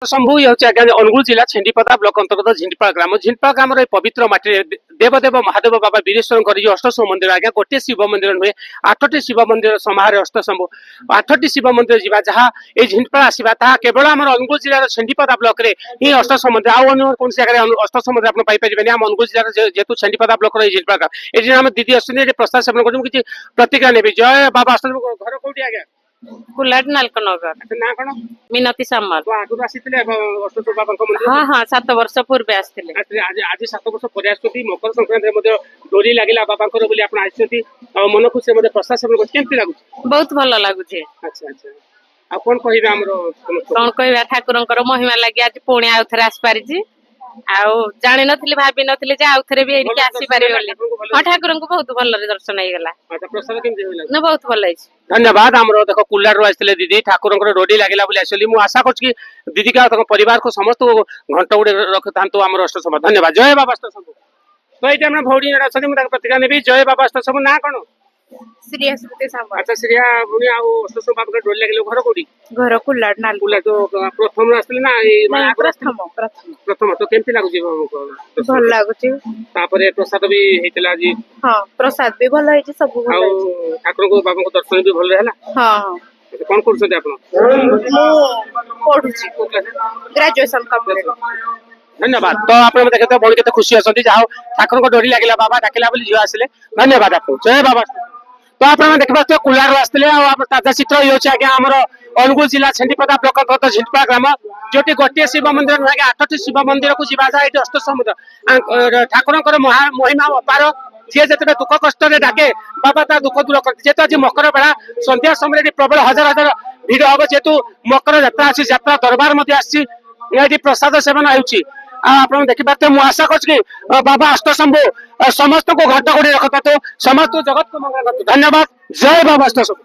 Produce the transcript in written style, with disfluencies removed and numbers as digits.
शंभु ये हूँ आज्ञा अनुगुल जिला छेंडीपदा ब्लॉक अंतर्गत झिंडपा ग्राम पवित्र माटी देवदेव महादेव बाबा वीरेश्वर जो अष्टशंभु मंदिर आज्ञा गोटे शिव मंदिर नुहे 8टी शिव मंदिर समाहार अष्टशंभु 8टी शिव मंदिर जीवा जहाँ ये झिंडपा आसवा केवल आम अनुगुल जिलार छेंडीपदा ब्लॉक में ही अष्टशंभु मंदिर आउ कौन जगह अष्टशंभु मंदिर आप पाइपर आम अनुगुल जिलार जेहेतु छेंडीपदा ब्लॉक झिंडपा ग्राम ये आम दीदी आसुन प्रस्ताव सेवन कर किसी प्रतिक्रिया नेबी जय बाबा अष्टशंभु घर कौटी आज्ञा कुलाट नालकनगर ना कौन मिनती सामल तो आगुरी आसीथिले अष्टशंभु बाबांक मंदिर हाँ हाँ 7 वर्ष पूर्वे आसते आज 7 वर्ष पर आसुँच मकर संक्रांति डोरी लगे बाबांकर बोली आप आसुँच मन खुशी प्रसाद सेवन केमती लगुच बहुत भल लगुच। अच्छा अच्छा आ कौन कहिबे हमरो कौन कहबा ठाकुरंकर महिमा लगी आज पुणी आउ थे आस पारिछि आउ जानि नथिले भाबी नथिले जे आउ थरे भी एरिके आसी पारि बोली हां ठाकुरंको बहुत भल दर्शन हो गला। अच्छा प्रसाद केमती होइला न बहुत भल अछि। धन्यवाद हमरो देखो कुल्लार आसले दीदी ठाकुरंकर डोरी लागला बोली आसली मु आशा करछि कि दीदी का परिवार को समस्त घंटा गुडे रखतांतो हमरो अष्टशंभु धन्यवाद जय बाबा अष्टशंभु। तो ये हम भौड़ी अछथि मु प्रतिक्रिया नेबी जय बाबा अष्टशंभु ना कोन श्री स्मृति सामल। अच्छा श्रीया भूणी आ अष्टशंभु बाबा डोरी लागले घर कोडी घर कुलाट नाल कुल्ला तो प्रथम आसले ना नहीं प्रथम प्रथम तो केमती लागुची भल लागुची तापरे प्रसाद भी हेतला जी हां प्रसाद भी भल है सब भल आ है ठाकुर को बाबा को दर्शन भी भल रहला। हां कौन करछथि आपण मो पढुची ग्रेजुएशन कंप्लीट। धन्यवाद तो आप देखते बहुत केते खुशी अछंती जहाँ ठाकुर को डोरी लागला बाबा डाकिला बोली झियो आसिले धन्यवाद आपको जय बाबा। तो आप देखा कुलार आसते ताजा चित्र ये आज्ञा आम अनुगुल जिला छेंडीपदा ब्लॉक अंतर्गत झिंडपा ग्राम जो गोटे शिव मंदिर नुहे 8टी शिव मंदिर को जावा ये अष्टशंभु ठाकुर महिमा अपार सी जिते दुख कष्ट डाके बाबा ता दुख दूर करते जेहेतु आज मकर बेला संध्या समय प्रबल हजार हजार भिड़ हम जेहेतु मकर यात्रा अच्छी यात्रा दरबार ये प्रसाद सेवन होती आप देखिए मुझे आशा कर बाबा अष्टशंभु समस्त को घट घोड़ी रखता तो समस्त जगत को मंगल करते धन्यवाद जय बाबा अष्टशंभु।